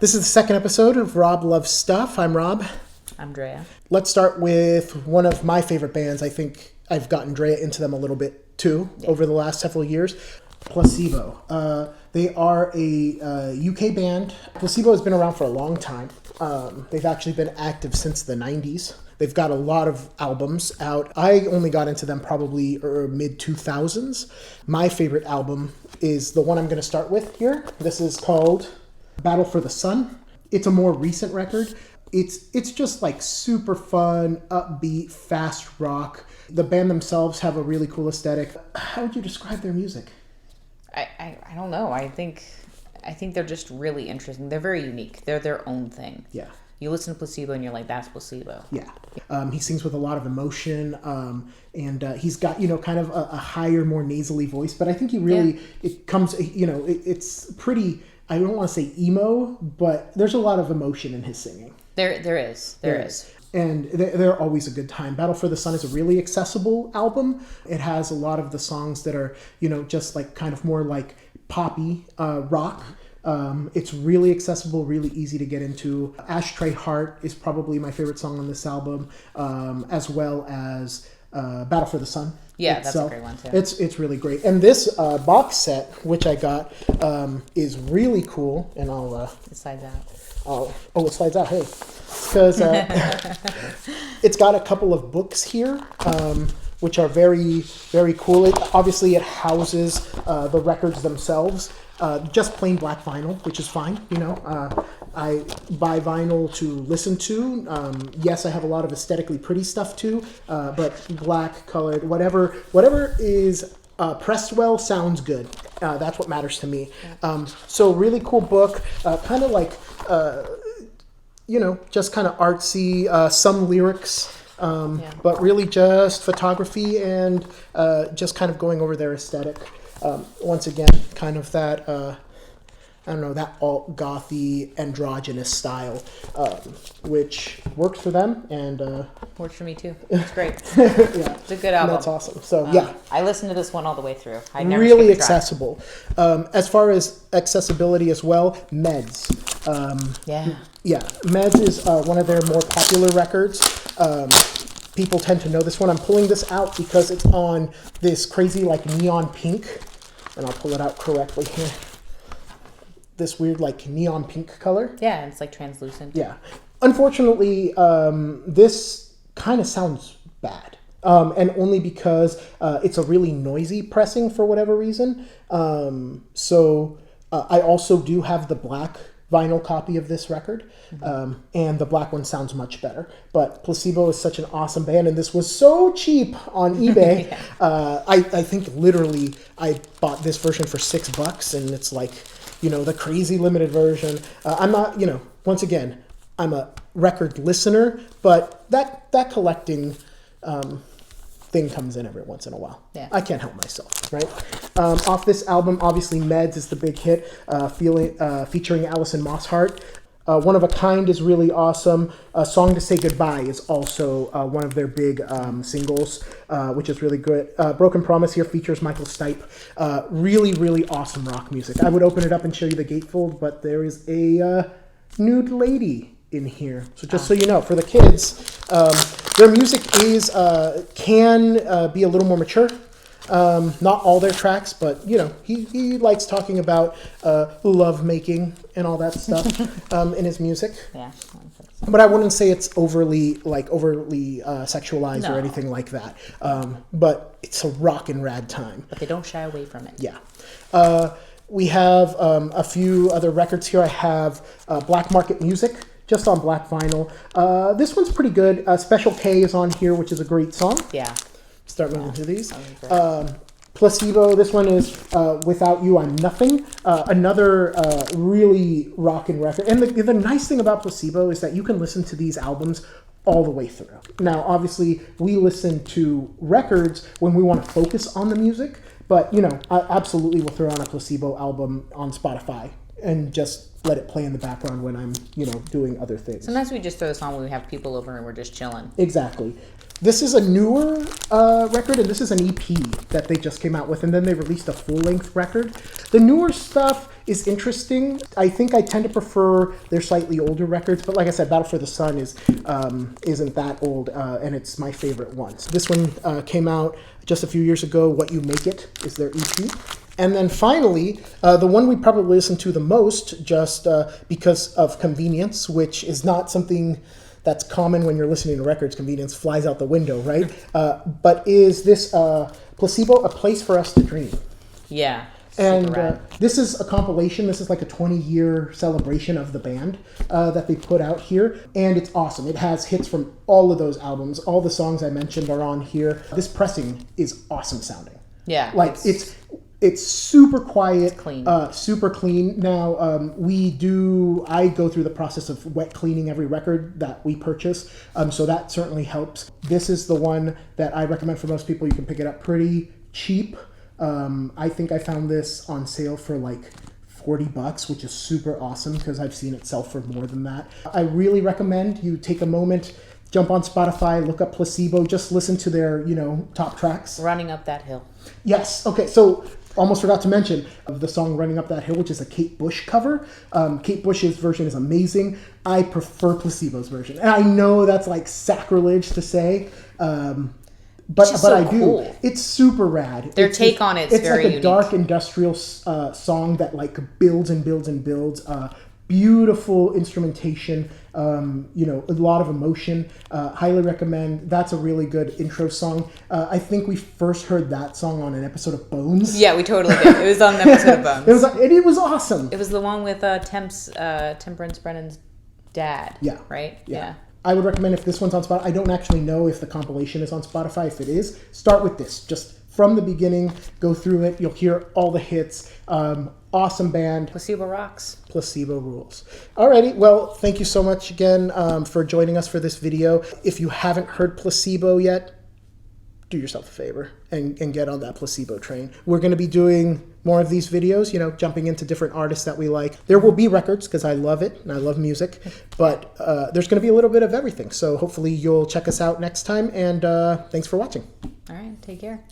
This is the second episode of Rob Loves Stuff. I'm Rob. I'm Drea. Let's start with one of my favorite bands. I think I've gotten Drea into them a little bit too over the last several years. Placebo. They are a UK band. Placebo has been around for a long time. They've actually been active since the 90s. They've got a lot of albums out. I only got into them probably mid-2000s. My favorite album is the one I'm going to start with here. This is called Battle for the Sun. It's a more recent record. It's just like super fun, upbeat, fast rock. The band themselves have a really cool aesthetic. How would you describe their music? I don't know. I think they're just really interesting. They're very unique. They're their own thing. Yeah. You listen to Placebo and you're like, that's Placebo. Yeah. He sings with a lot of emotion, and he's got, kind of a higher, more nasally voice, but I think he really, it comes, it's pretty, I don't want to say emo, but there's a lot of emotion in his singing. There is. And they're always a good time. Battle for the Sun is a really accessible album. It has a lot of the songs that are, just like kind of more like poppy rock. It's really accessible, really easy to get into. Ashtray Heart is probably my favorite song on this album, as well as Battle for the Sun. Yeah, itself. That's a great one too. It's really great. And this box set, which I got, is really cool. And I'll... It slides out. It slides out, hey. Because it's got a couple of books here, which are very, very cool. Obviously, it houses the records themselves. Just plain black vinyl, which is fine. I buy vinyl to listen to. Yes, I have a lot of aesthetically pretty stuff too, but black, colored, whatever is pressed well sounds good. That's what matters to me. So really cool book, kind of like, just kind of artsy, some lyrics. But really just photography and just kind of going over their aesthetic. Once again, kind of that, that alt-gothy, androgynous style, which works for them and... works for me too. It's great. Yeah. It's a good album. That's awesome. So, yeah. I listened to this one all the way through. I never really accessible. As far as accessibility as well, Meds. Yeah, Meds is one of their more popular records. People tend to know this one. I'm pulling this out because it's on this crazy like neon pink, and I'll pull it out correctly here. This weird like neon pink color. Yeah, it's like translucent. Yeah. Unfortunately, this kind of sounds bad. And only because it's a really noisy pressing for whatever reason. So I also do have the black vinyl copy of this record, and the black one sounds much better. But Placebo is such an awesome band, and this was so cheap on eBay. Yeah. I think literally I bought this version for $6, and it's like, the crazy limited version. I'm not, once again, I'm a record listener, but that collecting thing comes in every once in a while. Yeah. I can't help myself, right? Off this album, obviously Meds is the big hit, featuring Alison Mosshart. One of a Kind is really awesome. A Song to Say Goodbye is also one of their big singles, which is really good. Broken Promise here features Michael Stipe. Really, really awesome rock music. I would open it up and show you the gatefold, but there is a nude lady in here. So just so you know, for the kids, their music can be a little more mature. Not all their tracks, but he likes talking about love making and all that stuff in his music. Yeah. But I wouldn't say it's overly sexualized or anything like that. But it's a rockin' rad time. But they don't shy away from it. Yeah. We have a few other records here. I have Black Market Music, just on black vinyl. This one's pretty good. Special K is on here, which is a great song. Yeah. Start moving through these. Placebo, this one is Without You I'm Nothing. Another really rockin' record. And the nice thing about Placebo is that you can listen to these albums all the way through. Now, obviously, we listen to records when we want to focus on the music, but, I absolutely will throw on a Placebo album on Spotify and just let it play in the background when I'm, doing other things. Sometimes we just throw this on when we have people over and we're just chilling. Exactly. This is a newer record, and this is an EP that they just came out with, and then they released a full-length record. The newer stuff is interesting. I think I tend to prefer their slightly older records, but like I said, Battle for the Sun isn't that old, and it's my favorite one. So this one came out just a few years ago. What You Make It is their EP. And then finally, the one we probably listen to the most, just because of convenience, which is not something that's common when you're listening to records. Convenience flies out the window, right? But is this Placebo, A Place for Us to Dream? Yeah. And this is a compilation. This is like a 20-year celebration of the band that they put out here. And it's awesome. It has hits from all of those albums. All the songs I mentioned are on here. This pressing is awesome sounding. Yeah. Like, it's super quiet, clean. Super clean. Now, I go through the process of wet cleaning every record that we purchase, so that certainly helps. This is the one that I recommend for most people. You can pick it up pretty cheap. I think I found this on sale for like $40, which is super awesome because I've seen it sell for more than that. I really recommend you take a moment, jump on Spotify, look up Placebo, just listen to their, top tracks. Running Up That Hill. Yes. Okay. So almost forgot to mention the song Running Up That Hill, which is a Kate Bush cover. Kate Bush's version is amazing. I prefer Placebo's version. And I know that's like sacrilege to say, but so I do. Cool. It's super rad. Their take on it's very like a unique. dark industrial song that like builds and builds and builds. Beautiful instrumentation, a lot of emotion. Highly recommend. That's a really good intro song. I think we first heard that song on an episode of Bones. Yeah, we totally did. It was on an episode of Bones. It was awesome. It was the one with Temperance Brennan's dad. Yeah. Right? Yeah. I would recommend if this one's on Spotify. I don't actually know if the compilation is on Spotify. If it is, start with this. Just from the beginning, go through it. You'll hear all the hits. Awesome band. Placebo rocks. Placebo rules. Alrighty, well, thank you so much again for joining us for this video. If you haven't heard Placebo yet, do yourself a favor and get on that Placebo train. We're going to be doing more of these videos, jumping into different artists that we like. There will be records because I love it and I love music, but there's going to be a little bit of everything. So hopefully you'll check us out next time, and thanks for watching. All right, take care.